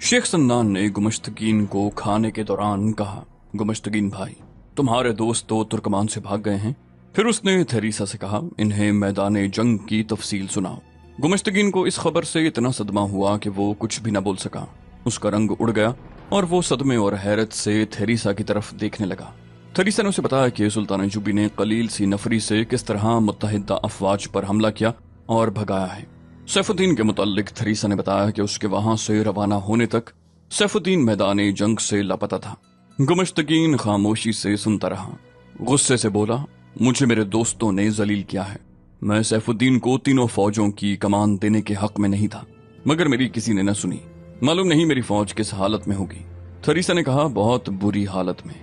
शेख सन्नान ने गुमश्तकीन को खाने के दौरान कहा, गुमश्तकीन भाई, तुम्हारे दोस्त तो तुर्कमान से भाग गए हैं। फिर उसने थेरीसा से कहा, इन्हें मैदान जंग की तफसील सुनाओ। गुमश्तकीन को इस खबर से इतना सदमा हुआ कि वो कुछ भी न बोल सका। उसका रंग उड़ गया और वो सदमे और हैरत से थेरीसा की तरफ देखने लगा। थेरीसा ने उसे बताया कि सुल्तान अय्यूबी ने कलील सी नफरी से किस तरह मुत्तहिदा अफवाज पर हमला किया और भगाया है। सैफुद्दीन के मुताल्लिक थेरीसा ने बताया कि उसके वहां से रवाना होने तक सैफुद्दीन मैदान जंग से लापता था। गुमश्तकीन खामोशी से सुनता रहा। गुस्से से बोला, मुझे मेरे दोस्तों ने जलील किया है। मैं सैफुद्दीन को तीनों फौजों की कमान देने के हक में नहीं था, मगर मेरी किसी ने न सुनी। मालूम नहीं मेरी फौज किस हालत में होगी। थेरीसा ने कहा, बहुत बुरी हालत में।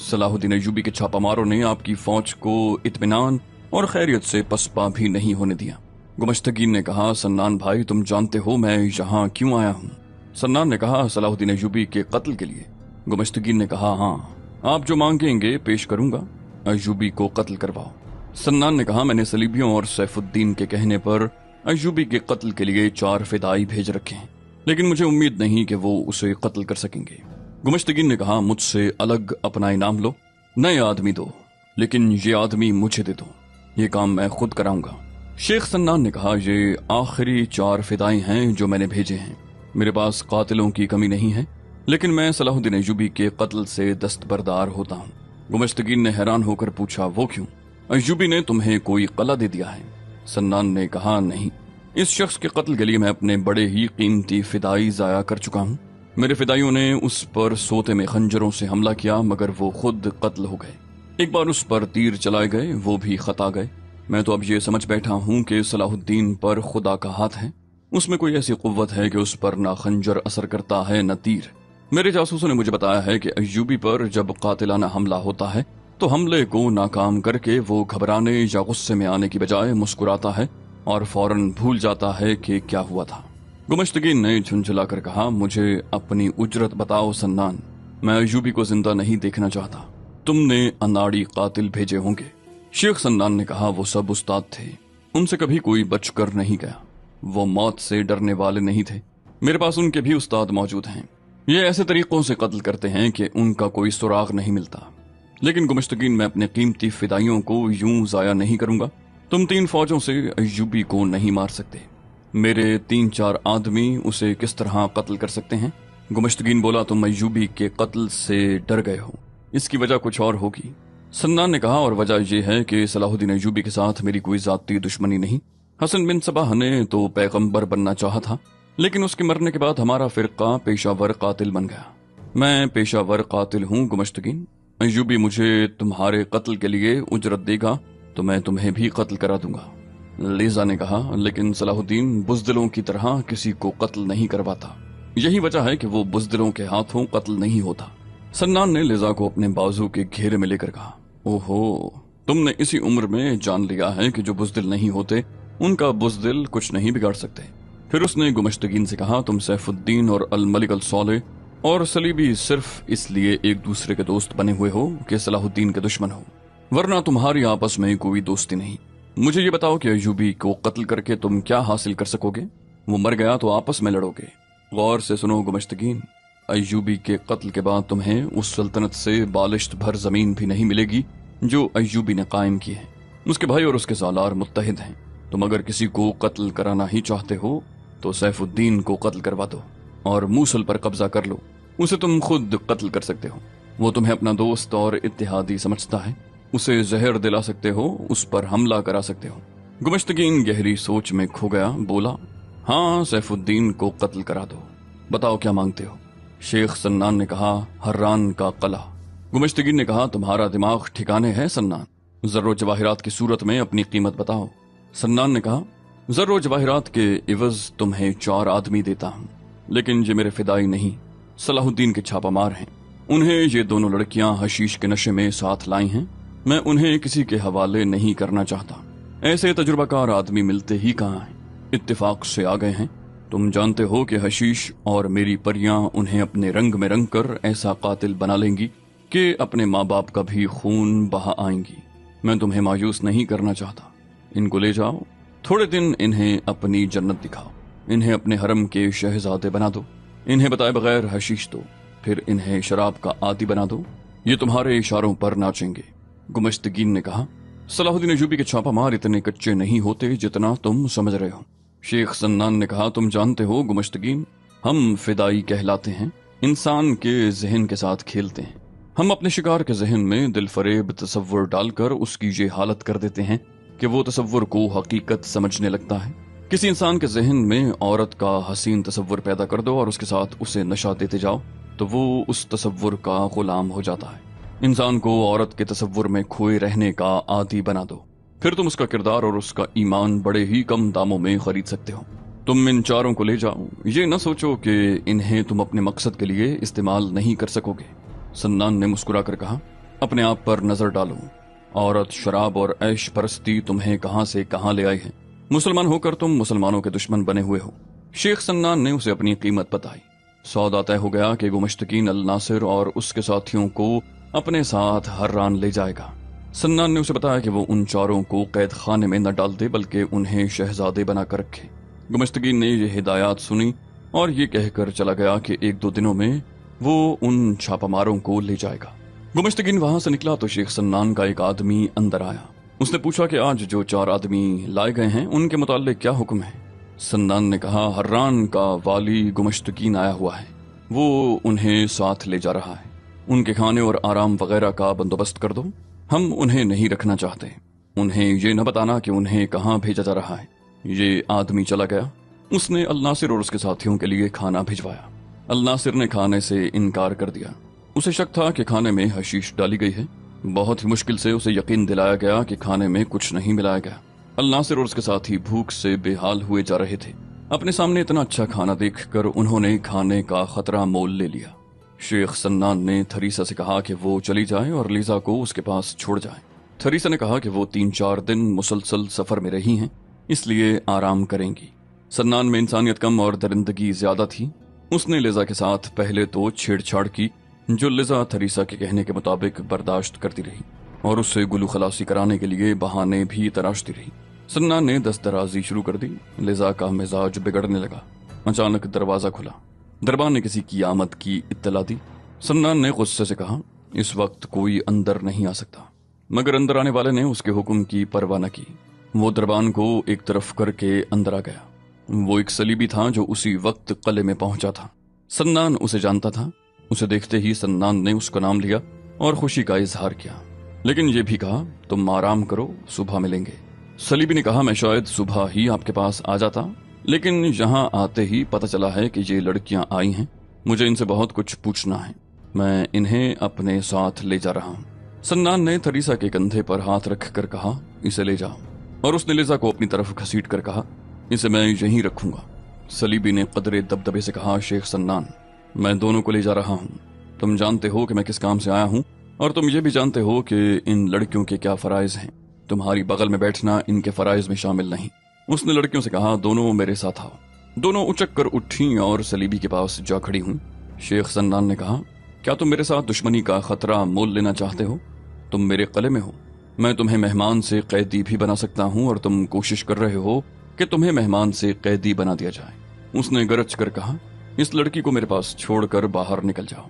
सलाहुद्दीन अय्यूबी के छापामारों ने आपकी फौज को इत्मीनान और खैरियत से पसपा भी नहीं होने दिया। गुमश्तकीन ने कहा, सन्नान भाई, तुम जानते हो मैं यहाँ क्यों आया हूँ? सन्नान ने कहा, सलाहुद्दीन अय्यूबी के कत्ल के लिए। गुमश्तकीन ने कहा, हाँ, आप जो मांगेंगे पेश करूंगा। अय्यूबी को कत्ल करवाओ। सन्नान ने कहा, मैंने सलीबियों और सैफुद्दीन के कहने पर अय्यूबी के कत्ल के लिए 4 फिदाई भेज रखे हैं, लेकिन मुझे उम्मीद नहीं कि वो उसे कत्ल कर सकेंगे। गुमश्तकीन ने कहा, मुझसे अलग अपना इनाम लो, नए आदमी दो, लेकिन ये आदमी मुझे दे दो, ये काम मैं खुद कराऊंगा। शेख सन्नान ने कहा, ये आखिरी 4 फिदाई हैं जो मैंने भेजे हैं। मेरे पास कातिलों की कमी नहीं है, लेकिन मैं सलाहुद्दीन अय्यूबी के कत्ल से दस्तबरदार होता हूँ। गुमश्तकीन ने हैरान होकर पूछा, वो क्यों? अय्यूबी ने तुम्हें कोई कला दे दिया है? सन्नान ने कहा, नहीं, इस शख्स के कत्ल के लिए मैं अपने बड़े ही कीमती फिदाई जाया कर चुका हूँ। मेरे फिदाइयों ने उस पर सोते में खंजरों से हमला किया, मगर वो खुद कत्ल हो गए। एक बार उस पर तीर चलाए गए, वो भी खता गए। मैं तो अब ये समझ बैठा हूँ कि सलाहुद्दीन पर खुदा का हाथ है। उसमें कोई ऐसी कुव्वत है कि उस पर ना खंजर असर करता है न तीर। मेरे जासूसों ने मुझे बताया है कि अय्यूबी पर जब कातिलाना हमला होता है तो हमले को नाकाम करके वो घबराने या गुस्से में आने की बजाय मुस्कुराता है और फौरन भूल जाता है कि क्या हुआ था। गुमश्तकीन ने झुंझला कर कहा, मुझे अपनी उजरत बताओ सन्नान, मैं अय्यूबी को जिंदा नहीं देखना चाहता। तुमने अनाड़ी कातिल भेजे होंगे। शेख सन्नान ने कहा, वो सब उस्ताद थे, उनसे कभी कोई बचकर नहीं गया। वो मौत से डरने वाले नहीं थे। मेरे पास उनके भी उस्ताद मौजूद हैं। ये ऐसे तरीकों से कत्ल करते हैं कि उनका कोई सुराग नहीं मिलता। लेकिन गुमश्तकीन, मैं अपने कीमती फिदाइयों को यूं जाया नहीं करूंगा। तुम 3 फौजों से अय्यूबी को नहीं मार सकते। मेरे 3-4 आदमी उसे किस तरह कत्ल कर सकते हैं? गुमश्तकीन बोला, तुम अय्यूबी के कत्ल से डर गए हो, इसकी वजह कुछ और होगी। सन्नान ने कहा, और वजह यह है कि सलाहुद्दीन अय्यूबी के साथ मेरी कोई जाती दुश्मनी नहीं। हसन बिन सबाह ने तो पैगंबर बनना चाहा था, लेकिन उसके मरने के बाद हमारा फिरका पेशावर कातिल बन गया। मैं पेशावर कातिल हूँ गुमश्तकीन। अय्यूबी मुझे तुम्हारे कत्ल के लिए उजरत देगा तो मैं तुम्हें भी कत्ल करा दूंगा। लीजा ने कहा, लेकिन सलाहुद्दीन बुज़दिलों की तरह किसी को कत्ल नहीं करवाता। यही वजह है कि वो बुज़दिलों के हाथों कत्ल नहीं होता। सन्नान ने लीजा को अपने बाजू के घेरे में लेकर कहा, ओहो, तुमने इसी उम्र में जान लिया है कि जो बुज़दिल नहीं होते उनका बुज़दिल कुछ नहीं बिगाड़ सकते। फिर उसने गुमश्तकीन से कहा, तुम सैफुद्दीन और अल मलिक अल सौले और सलीबी सिर्फ इसलिए एक दूसरे के दोस्त बने हुए हो कि सलाहुद्दीन के दुश्मन हो, वरना तुम्हारी आपस में कोई दोस्ती नहीं। मुझे ये बताओ कि अय्यूबी को कत्ल करके तुम क्या हासिल कर सकोगे? वो मर गया तो आपस में लड़ोगे। गौर से सुनो गुमश्तकीन, अय्यूबी के कत्ल के बाद तुम्हें उस सल्तनत से बालिश्त भर जमीन भी नहीं मिलेगी जो अय्यूबी ने कायम की है। उसके भाई और उसके सालार मुत्तहिद हैं। तुम अगर किसी को कत्ल कराना ही चाहते हो तो सैफुद्दीन को कत्ल करवा दो और मूसल पर कब्जा कर लो। उसे तुम खुद कत्ल कर सकते हो। वो तुम्हें अपना दोस्त और इत्तेहादी समझता है। उसे जहर दिला सकते हो, उस पर हमला करा सकते हो। गुमश्तकीन गहरी सोच में खो गया। बोला, हाँ, सैफुद्दीन को कत्ल करा दो। बताओ क्या मांगते हो? शेख सन्नान ने कहा, हर्रान का कला। गुमश्तकीन ने कहा, तुम्हारा दिमाग ठिकाने है सन्नान? जर्रो जवाहिरात की सूरत में अपनी कीमत बताओ। सन्नान ने कहा, जर्रो जवाहिरात के इवज तुम्हें 4 आदमी देता हूँ, लेकिन ये मेरे फिदाई नहीं, सलाहुद्दीन के छापामार हैं। उन्हें ये दोनों लड़कियां हशीश के नशे में साथ लाई हैं। मैं उन्हें किसी के हवाले नहीं करना चाहता। ऐसे तजुर्बाकार आदमी मिलते ही कहाँ हैं, इत्तेफाक से आ गए हैं। तुम जानते हो कि हशीश और मेरी परियां उन्हें अपने रंग में रंग कर ऐसा कातिल बना लेंगी कि अपने माँ बाप का भी खून बहा आएंगी। मैं तुम्हें मायूस नहीं करना चाहता। इनको ले जाओ, थोड़े दिन इन्हें अपनी जन्नत दिखाओ, इन्हें अपने हरम के शहजादे बना दो। انہیں بتائے بغیر حشیش دو، پھر انہیں شراب کا عادی بنا دو، یہ تمہارے اشاروں پر ناچیں گے۔ گمشتگین نے کہا، صلاح الدین ایوبی کے چھاپا مار اتنے کچے نہیں ہوتے جتنا تم سمجھ رہے ہو۔ شیخ سنان نے کہا، تم جانتے ہو گمشتگین، ہم فدائی کہلاتے ہیں، انسان کے ذہن کے ساتھ کھیلتے ہیں۔ ہم اپنے شکار کے ذہن میں دل فریب تصور ڈال کر اس کی یہ حالت کر دیتے ہیں کہ وہ تصور کو حقیقت سمجھنے لگتا ہے۔ کسی انسان کے ذہن میں عورت کا حسین تصور پیدا کر دو اور اس کے ساتھ اسے نشہ دیتے جاؤ تو وہ اس تصور کا غلام ہو جاتا ہے۔ انسان کو عورت کے تصور میں کھوئے رہنے کا عادی بنا دو، پھر تم اس کا کردار اور اس کا ایمان بڑے ہی کم داموں میں خرید سکتے ہو۔ تم ان چاروں کو لے جاؤ، یہ نہ سوچو کہ انہیں تم اپنے مقصد کے لیے استعمال نہیں کر سکو گے۔ سنان نے مسکرا کر کہا، اپنے آپ پر نظر ڈالو، عورت، شراب اور عیش پرستی تمہیں کہاں سے کہاں لے آئی ہے۔ مسلمان ہو کر تم مسلمانوں کے دشمن بنے ہوئے ہو۔ شیخ سنان نے اسے اپنی قیمت بتائی۔ سودا طے ہو گیا کہ گمشتگین الناصر اور اس کے ساتھیوں کو اپنے ساتھ حران لے جائے گا۔ سنان نے اسے بتایا کہ وہ ان چاروں کو قید خانے میں نہ ڈال دے بلکہ انہیں شہزادے بنا کر رکھے۔ گمشتگین نے یہ ہدایات سنی اور یہ کہہ کر چلا گیا کہ 1-2 دنوں میں وہ ان چھاپا ماروں کو لے جائے گا۔ گمشتگین وہاں سے نکلا تو شیخ سنان کا ایک آدمی اندر آیا۔ اس نے پوچھا کہ آج جو 4 آدمی لائے گئے ہیں ان کے متعلق کیا حکم ہے؟ سنان نے کہا، حران کا والی گمشتگین آیا ہوا ہے، وہ انہیں ساتھ لے جا رہا ہے، ان کے کھانے اور آرام وغیرہ کا بندوبست کر دو، ہم انہیں نہیں رکھنا چاہتے، انہیں یہ نہ بتانا کہ انہیں کہاں بھیجا جا رہا ہے۔ یہ آدمی چلا گیا، اس نے الناصر اور اس کے ساتھیوں کے لیے کھانا بھجوایا۔ الناصر نے کھانے سے انکار کر دیا، اسے شک تھا کہ کھانے میں حشیش ڈالی گئی ہے۔ بہت ہی مشکل سے اسے یقین دلایا گیا کہ کھانے میں کچھ نہیں ملایا گیا۔ الناصر اور اس کے ساتھی بھوک سے بے حال ہوئے جا رہے تھے۔ اپنے سامنے اتنا اچھا کھانا دیکھ کر انہوں نے کھانے کا خطرہ مول لے لیا۔ شیخ سنان نے تھریسا سے کہا کہ وہ چلی جائے اور لیزا کو اس کے پاس چھوڑ جائے۔ تھریسا نے کہا کہ وہ 3-4 دن مسلسل سفر میں رہی ہیں، اس لیے آرام کریں گی۔ سنان میں انسانیت کم اور درندگی زیادہ تھی۔ اس نے لیزا کے ساتھ پہلے تو چھیڑ چھاڑ کی جو لیزا تھریسا کے کہنے کے مطابق برداشت کرتی رہی اور اس سے گلو خلاصی کرانے کے لیے بہانے بھی تراشتی رہی۔ سنان نے دست درازی شروع کر دی۔ لیزا کا مزاج بگڑنے لگا۔ اچانک دروازہ کھلا، دربان نے کسی کی آمد کی اطلاع دی۔ سنان نے غصے سے کہا، اس وقت کوئی اندر نہیں آ سکتا، مگر اندر آنے والے نے اس کے حکم کی پرواہ نہ کی۔ وہ دربان کو ایک طرف کر کے اندر آ گیا۔ وہ ایک صلیبی تھا جو اسی وقت قلعے میں پہنچا تھا۔ سنان اسے جانتا تھا۔ اسے دیکھتے ہی سنان نے اس کا نام لیا اور خوشی کا اظہار کیا، لیکن یہ بھی کہا، تم آرام کرو، صبح ملیں گے۔ صلیبی نے کہا، میں شاید صبح ہی آپ کے پاس آ جاتا، لیکن یہاں آتے ہی پتہ چلا ہے کہ یہ لڑکیاں آئی ہیں، مجھے ان سے بہت کچھ پوچھنا ہے، میں انہیں اپنے ساتھ لے جا رہا ہوں۔ سنان نے تھریسا کے کندھے پر ہاتھ رکھ کر کہا، اسے لے جاؤ، اور اس نے لیزا کو اپنی طرف گھسیٹ کر کہا، اسے میں یہیں رکھوں گا۔ صلیبی نے قدرے دبدبے سے کہا، شیخ سنان، میں دونوں کو لے جا رہا ہوں، تم جانتے ہو کہ میں کس کام سے آیا ہوں، اور تم یہ بھی جانتے ہو کہ ان لڑکیوں کے کیا فرائض ہیں، تمہاری بغل میں بیٹھنا ان کے فرائض میں شامل نہیں۔ اس نے لڑکیوں سے کہا، دونوں میرے ساتھ آؤ۔ دونوں اچک کر اٹھیں اور صلیبی کے پاس جا کھڑی ہوں۔ شیخ سنان نے کہا، کیا تم میرے ساتھ دشمنی کا خطرہ مول لینا چاہتے ہو؟ تم میرے قلعے میں ہو، میں تمہیں مہمان سے قیدی بھی بنا سکتا ہوں، اور تم کوشش کر رہے ہو کہ تمہیں مہمان سے قیدی بنا دیا جائے۔ اس نے گرج کر کہا، اس لڑکی کو میرے پاس چھوڑ کر باہر نکل جاؤ۔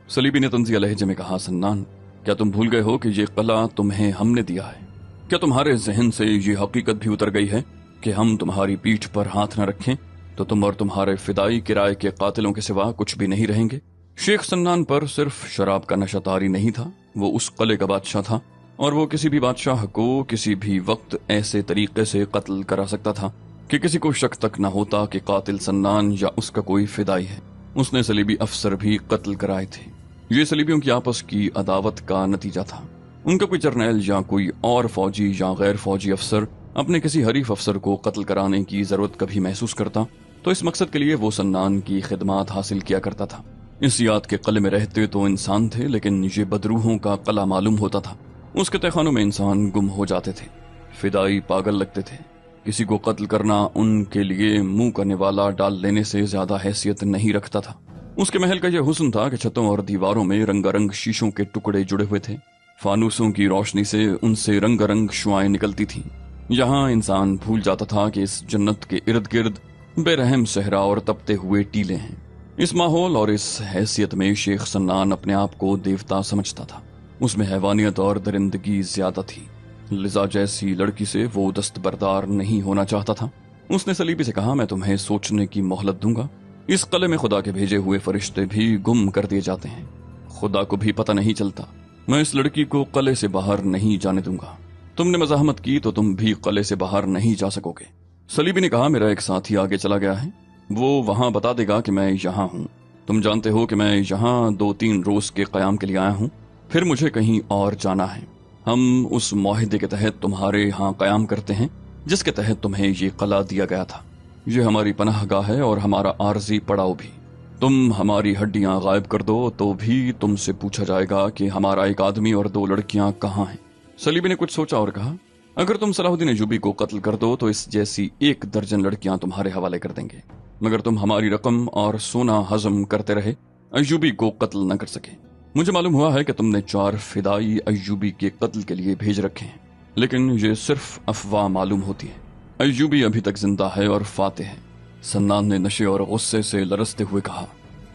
صلیبی نے طنزیہ لہجے میں کہا، سنان، کیا تم بھول گئے ہو کہ یہ قلعہ تمہیں ہم نے دیا ہے؟ کیا تمہارے ذہن سے یہ حقیقت بھی اتر گئی ہے کہ ہم تمہاری پیٹھ پر ہاتھ نہ رکھیں تو تم اور تمہارے فدائی کرائے کے قاتلوں کے سوا کچھ بھی نہیں رہیں گے؟ شیخ سنان پر صرف شراب کا نشہ طاری نہیں تھا، وہ اس قلعے کا بادشاہ تھا، اور وہ کسی بھی بادشاہ کو کسی بھی وقت ایسے طریقے سے قتل کرا سکتا تھا کہ کسی کو شک تک نہ ہوتا کہ قاتل سنان یا اس کا کوئی فدائی ہے۔ اس نے صلیبی افسر بھی قتل کرائے تھے۔ یہ صلیبیوں کی آپس کی عداوت کا نتیجہ تھا۔ ان کا کوئی جرنیل یا کوئی اور فوجی یا غیر فوجی افسر اپنے کسی حریف افسر کو قتل کرانے کی ضرورت کبھی محسوس کرتا تو اس مقصد کے لیے وہ سنان کی خدمات حاصل کیا کرتا تھا۔ اس یاد کے قلعے میں رہتے تو انسان تھے، لیکن یہ بدروحوں کا قلعہ معلوم ہوتا تھا۔ اس کے تہخانوں میں انسان گم ہو جاتے تھے، فدائی پاگل لگتے تھے۔ کسی کو قتل کرنا ان کے لیے منہ کا نوالا ڈال لینے سے زیادہ حیثیت نہیں رکھتا تھا۔ اس کے محل کا یہ حسن تھا کہ چھتوں اور دیواروں میں رنگا رنگ شیشوں کے ٹکڑے جڑے ہوئے تھے، فانوسوں کی روشنی سے ان سے رنگا رنگ شعائیں نکلتی تھیں۔ یہاں انسان بھول جاتا تھا کہ اس جنت کے ارد گرد بے رحم صحرا اور تپتے ہوئے ٹیلے ہیں۔ इस माहौल और इस हैसियत में शेख सन्नान अपने आप को देवता समझता था। उसमें हैवानियत और दरिंदगी ज्यादा थी। लिजा जैसी लड़की से वो दस्तबरदार नहीं होना चाहता था। उसने सलीबी से कहा, मैं तुम्हें सोचने की मोहलत दूंगा। इस कले में खुदा के भेजे हुए फरिश्ते भी गुम कर दिए जाते हैं, खुदा को भी पता नहीं चलता। मैं इस लड़की को कले से बाहर नहीं जाने दूंगा। तुमने मज़ाहमत की तो तुम भी कले से बाहर नहीं जा सकोगे। सलीबी ने कहा, मेरा एक साथी आगे चला गया है, वो वहां बता देगा कि मैं यहाँ हूँ। तुम जानते हो कि मैं यहाँ 2-3 रोज के क़याम के लिए आया हूँ, फिर मुझे कहीं और जाना है। हम उस मुआहिदे के तहत तुम्हारे यहाँ क़याम करते हैं जिसके तहत तुम्हें ये कला दिया गया था। ये हमारी पनाहगाह है और हमारा आर्जी पड़ाव भी। तुम हमारी हड्डियां गायब कर दो तो भी तुमसे पूछा जाएगा कि हमारा एक आदमी और 2 लड़कियां कहाँ हैं। सलीबी ने कुछ सोचा और कहा, अगर तुम सलाहुद्दीन अय्यूबी को कत्ल कर दो तो इस जैसी 1 दर्जन लड़कियां तुम्हारे हवाले कर देंगे, मगर तुम हमारी रकम और सोना हजम करते रहे, अय्यूबी को कत्ल न कर सके। मुझे मालूम हुआ है कि तुमने 4 फिदाई अय्यूबी के कत्ल के लिए भेज रखे हैं, लेकिन ये सिर्फ अफवाह मालूम होती है। अय्यूबी अभी तक जिंदा है और फाते है। सन्नान ने नशे और गुस्से से लरसते हुए कहा,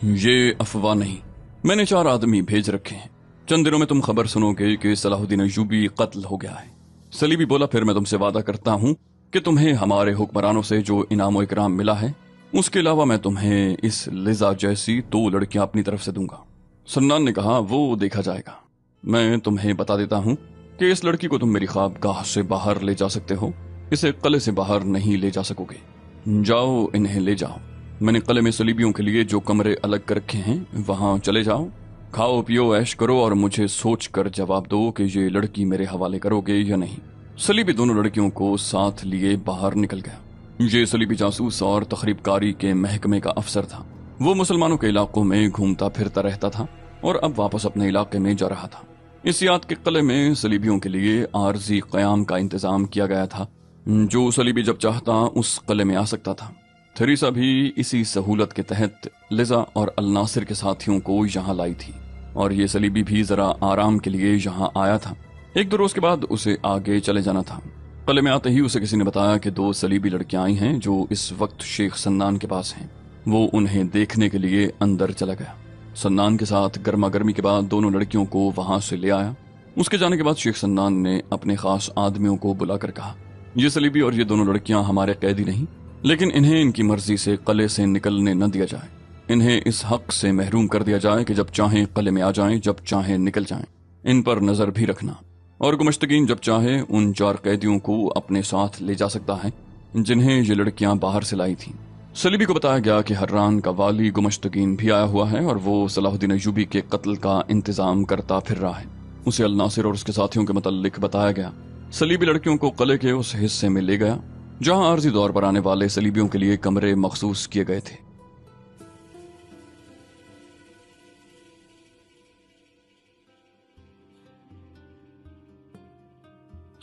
ये अफवाह नहीं, मैंने 4 आदमी भेज रखे हैं। चंद दिनों में तुम खबर सुनोगे कि सलाहुद्दीन अय्यूबी कत्ल हो गया है। सलीबी बोला, फिर मैं तुमसे वादा करता हूं कि तुम्हें हमारे हुक्मरानों से जो इनाम और इकराम मिला है उसके अलावा मैं तुम्हें इस लिजा जैसी 2 लड़कियां अपनी तरफ से दूंगा। सन्नान ने कहा, वो देखा जाएगा। मैं तुम्हें बता देता हूं कि इस लड़की को तुम मेरी ख्वाबगाह से बाहर ले जा सकते हो, इसे कले से बाहर नहीं ले जा सकोगे। जाओ, इन्हें ले जाओ। मैंने कले में सलीबियों के लिए जो कमरे अलग कर रखे हैं वहां चले जाओ, खाओ पियो ऐश करो और मुझे सोच कर जवाब दो कि ये लड़की मेरे हवाले करोगे या नहीं। सलीबी दोनों लड़कियों को साथ लिए बाहर निकल गया। ये सलीबी जासूस और तखरीबकारी के महकमे का अफसर था। वो मुसलमानों के इलाकों में घूमता फिरता रहता था और अब वापस अपने इलाके में जा रहा था। इस याद के किले में सलीबियों के लिए आर्जी क़याम का इंतजाम किया गया था। जो सलीबी जब चाहता उस किले में आ सकता था। थेरेसा भी इसी सहूलत के तहत लिजा और अल नासिर के साथियों को यहाँ लाई थी और ये सलीबी भी जरा आराम के लिए यहाँ आया था। 1-2 रोज के बाद उसे आगे चले जाना था। किले में आते ही उसे किसी ने बताया कि 2 सलीबी लड़कियां आई हैं जो इस वक्त शेख सन्नान के पास हैं। वो उन्हें देखने के लिए अंदर चला गया। सन्नान के साथ गर्मा गर्मी के बाद दोनों लड़कियों को वहां से ले आया। उसके जाने के बाद शेख सन्नान ने अपने खास आदमियों को बुलाकर कहा, ये सलीबी और ये दोनों लड़कियां हमारे कैदी नहीं, लेकिन इन्हें इनकी मर्जी से किले से निकलने न दिया जाए। इन्हें इस हक से महरूम कर दिया जाए कि जब चाहें किले में आ जाएं, जब चाहें निकल जाएं। इन पर नजर भी रखना और गुमश्तकीन जब चाहे उन 4 कैदियों को अपने साथ ले जा सकता है जिन्हें ये लड़कियां बाहर से लाई थीं। सलीबी को बताया गया कि हर्रान का वाली गुमश्तकीन भी आया हुआ है और वो सलाहुद्दीन अय्यूबी के कत्ल का इंतजाम करता फिर रहा है। उसे अल नासिर और उसके साथियों के मुतल्लिक बताया गया। सलीबी लड़कियों को किले के उस हिस्से में ले गया जहां आर्जी दौर पर आने वाले सलीबियों के लिए कमरे मखसूस किए गए थे।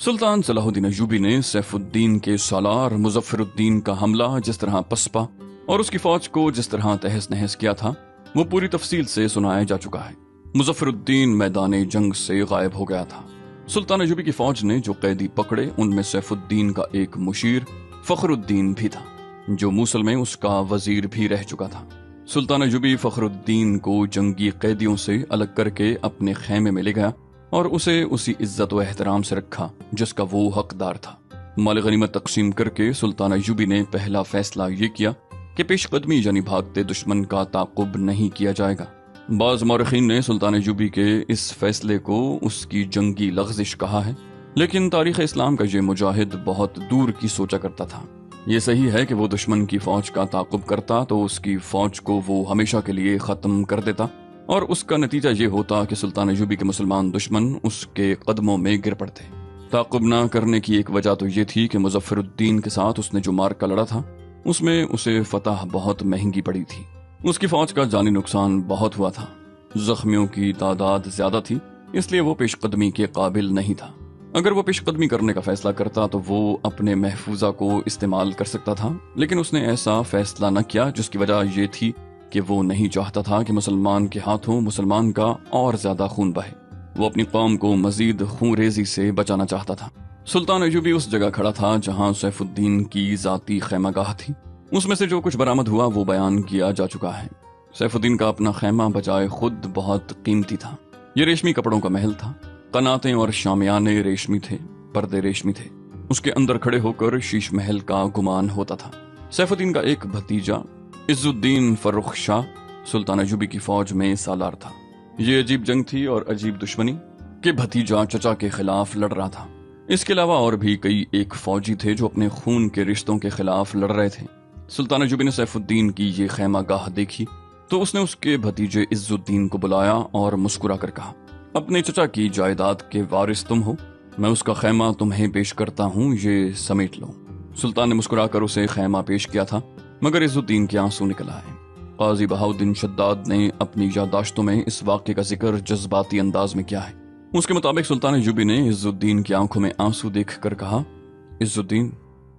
सुल्तान सलाहुद्दीन अय्यूबी ने सैफुद्दीन के सालार मुजफ्फरुद्दीन का हमला जिस तरह पसपा और उसकी फौज को जिस तरह तहस नहस किया था वो पूरी तफसील से सुनाया जा चुका है। मुजफ्फरुद्दीन मैदान जंग से गायब हो गया था। सुल्तान अय्यूबी की फौज ने जो कैदी पकड़े उनमें सैफुद्दीन का एक मुशीर फखरुद्दीन भी था जो मूसल में उसका वजीर भी रह चुका था। सुल्तान अय्यूबी फखरुद्दीन को जंगी कैदियों से अलग करके अपने खेमे में ले गया और उसे उसी इज्जत व एहतराम से रखा जिसका वो हकदार था। माल गनीमत तकसीम करके सुल्तान अय्यूबी ने पहला फैसला ये किया कि पेशकदमी यानी भागते दुश्मन का ताकुब नहीं किया जाएगा। बाज मौरखीन ने सुल्तान अय्यूबी के इस फैसले को उसकी जंगी लग़ज़िश कहा है, लेकिन तारीख़ इस्लाम का ये मुजाहिद बहुत दूर की सोचा करता था। ये सही है कि वो दुश्मन की फौज का ताकुब करता तो उसकी फौज को वो हमेशा के लिए ख़त्म कर देता और उसका नतीजा ये होता कि सुल्तान अय्यूबी के मुसलमान दुश्मन उसके कदमों में गिर पड़ते। ताकुब ना करने की एक वजह तो ये थी कि मुजफ्फरुद्दीन के साथ उसने जो मार्का लड़ा था उसमें उसे फतह बहुत महंगी पड़ी थी। उसकी फौज का जानी नुकसान बहुत हुआ था, जख्मियों की तादाद ज्यादा थी, इसलिए वो पेशकदमी के काबिल नहीं था। अगर वो पेशकदमी करने का फैसला करता तो वो अपने महफूजा को इस्तेमाल कर सकता था, लेकिन उसने ऐसा फैसला न किया जिसकी वजह ये थी कि वो नहीं चाहता था कि मुसलमान के हाथों मुसलमान का और ज्यादा खून बहे। वो अपनी कौम को मजीद खूनरेजी से बचाना चाहता था। सुल्तान अय्यूबी उस जगह खड़ा था जहां सैफुद्दीन की जाती खैमागाह थी। उसमें से जो कुछ बरामद हुआ वो बयान किया जा चुका है। सैफुद्दीन का अपना खैमा बजाय खुद बहुत कीमती था। ये रेशमी कपड़ों का महल था। कनातें और शामियाने रेशमी थे, पर्दे रेशमी थे। उसके अंदर खड़े होकर शीश महल का गुमान होता था। सैफुद्दीन का एक भतीजा इज्जुद्दीन फर्रुख शाह सुल्तान अयूबी की फौज में सालार था। ये अजीब जंग थी और अजीब दुश्मनी कि भतीजा चचा के खिलाफ लड़ रहा था। इसके अलावा और भी कई एक फौजी थे जो अपने खून के रिश्तों के खिलाफ लड़ रहे थे। सुल्तान अयूबी ने सैफुद्दीन की ये खैमा गाह देखी तो उसने उसके भतीजे इज्जुद्दीन को बुलाया और मुस्कुरा कर कहा, अपने चचा की जायदाद के वारिस तुम हो, मैं उसका खैमा तुम्हें पेश करता हूँ, ये समेट लो। सुल्तान ने मुस्कुराकर उसे खैमा पेश किया था, मगर इज्जुद्दीन के आंसू निकल आए। काजी बहाउद्दीन शद्दाद ने अपनी याददाश्तों में इस वाक़े का जिक्र जज्बाती अंदाज में किया है। उसके मुताबिक सुल्तान अयूबी ने इज्जुद्दीन की आंखों में आंसू देखकर कहा, इज्जुद्दीन,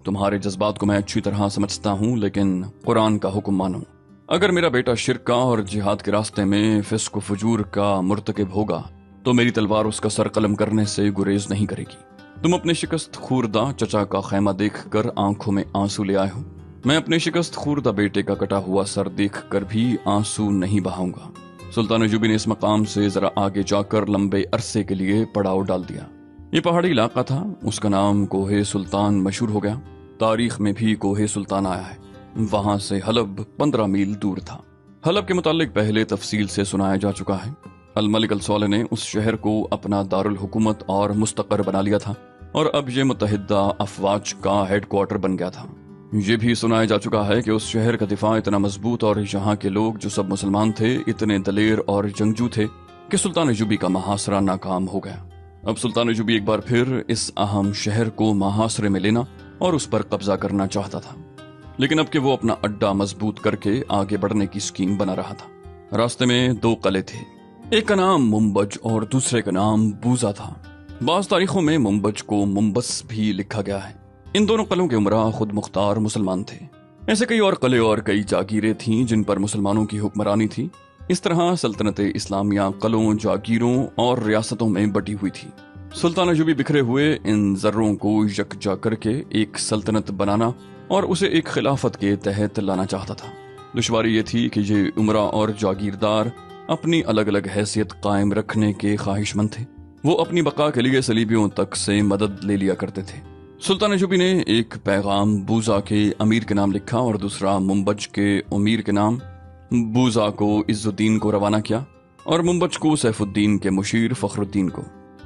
तुम्हारे जज्बात को मैं अच्छी तरह समझता हूँ, लेकिन कुरान का हुक्म मानो। अगर मेरा बेटा शिर्क का और जिहाद के रास्ते में फिस्क फजूर का मुर्तकिब होगा तो मेरी तलवार उसका सर कलम करने से गुरेज नहीं करेगी। तुम अपने शिकस्त खूरदा चचा का खैमा देखकर आंखों में आंसू ले आए हो। मैं अपने शिकस्त खूरदा बेटे का कटा हुआ सर देखकर भी आंसू नहीं बहाऊंगा। सुल्तान अयूबी ने इस मकाम से जरा आगे जाकर लंबे अरसे के लिए पड़ाव डाल दिया। ये पहाड़ी इलाका था, उसका नाम कोहे सुल्तान मशहूर हो गया। तारीख में भी कोहे सुल्तान आया है। वहां से हलब 15 मील दूर था। हलब के मुतालिक पहले तफसील से सुनाया जा चुका है। अल मलिक अल सौलह ने उस शहर को अपना दारुल हुकूमत और मुस्तकर बना लिया था और अब ये मुत्तहिदा अफवाज का हेडक्वार्टर बन गया था। ये भी सुनाया जा चुका है कि उस शहर का दिफा इतना मजबूत और यहाँ के लोग जो सब मुसलमान थे इतने दलेर और जंगजू थे कि सुल्तान अयूबी का महासरा नाकाम हो गया। अब सुल्तान अयूबी एक बार फिर इस अहम शहर को महासरे में लेना और उस पर कब्जा करना चाहता था, लेकिन अब कि वो अपना अड्डा मजबूत करके आगे बढ़ने की स्कीम बना रहा था। रास्ते में 2 कले थे, एक का नाम मुंबज और दूसरे का नाम बूजा था। बाज़ तारीखों में मुंबज को मुंबस भी लिखा गया है। इन दोनों कलों के उमरा खुद मुख्तार मुसलमान थे। ऐसे कई और कले और कई जागीरें थीं जिन पर मुसलमानों की हुक्मरानी थी। इस तरह सल्तनत इस्लामिया कलों, जागीरों और रियासतों में बटी हुई थी। सुल्तान अयूबी बिखरे हुए इन जर्रों को यकजा करके एक सल्तनत बनाना और उसे एक खिलाफत के तहत लाना चाहता था। दुश्वारी ये थी कि ये उमरा और जागीरदार अपनी अलग अलग हैसियत कायम रखने के ख्वाहिशमंद थे। वो अपनी बका के लिए सलीबियों तक से मदद ले लिया करते थे। सुल्तान अयूबी ने एक पैगाम बूजा के अमीर के नाम लिखा और दूसरा मुंबज के अमीर के नाम। बूजा को इज्जुद्दीन को रवाना किया और मुंबज को सैफुद्दीन के मुशीर फखरुद्दीन को।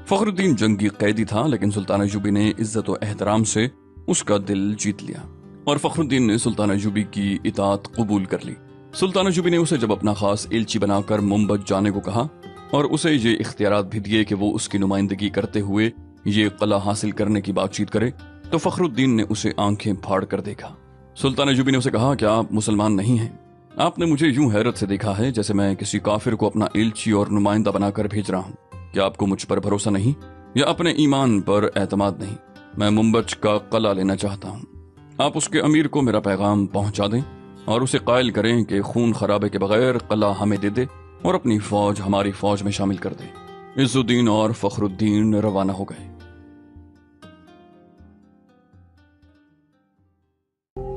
फखरुद्दीन जंगी कैदी था, लेकिन सुल्तान अयूबी ने इज्जत व एहतराम से उसका दिल जीत लिया और फखरुद्दीन ने सुल्तान अयूबी की इताअत कबूल कर ली। सुल्तान अयूबी ने उसे जब अपना खास एलची बनाकर मुंबज जाने को कहा और उसे ये इख्तियारात भी दिए कि वो उसकी नुमाइंदगी करते हुए ये कला हासिल करने की बातचीत करे, तो फखरुद्दीन ने उसे आंखें फाड़ कर देखा। सुल्तान अयूबी ने उसे कहा कि आप मुसलमान नहीं हैं। आपने मुझे यूं हैरत से देखा है जैसे मैं किसी काफिर को अपना एलची और नुमाइंदा बनाकर भेज रहा हूँ। क्या आपको मुझ पर भरोसा नहीं या अपने ईमान पर एतमाद नहीं? मैं मुंबज का कला लेना चाहता हूँ। आप उसके अमीर को मेरा पैगाम पहुंचा दें और उसे कायल करें कि खून खराबे के बगैर कला हमें दे दे और अपनी फौज हमारी फौज में शामिल कर दे। इज्जुद्दीन और फखरुद्दीन रवाना हो गए।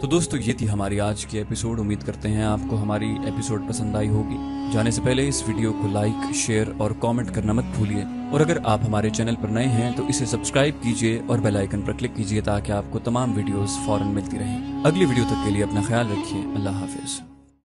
तो दोस्तों, ये थी हमारी आज की एपिसोड। उम्मीद करते हैं आपको हमारी एपिसोड पसंद आई होगी। जाने से पहले इस वीडियो को लाइक, शेयर और कमेंट करना मत भूलिए और अगर आप हमारे चैनल पर नए हैं तो इसे सब्सक्राइब कीजिए और बेल आइकन पर क्लिक कीजिए ताकि आपको तमाम वीडियोस फौरन मिलती रहें। अगली वीडियो तक के लिए अपना ख्याल रखिए। अल्लाह हाफिज।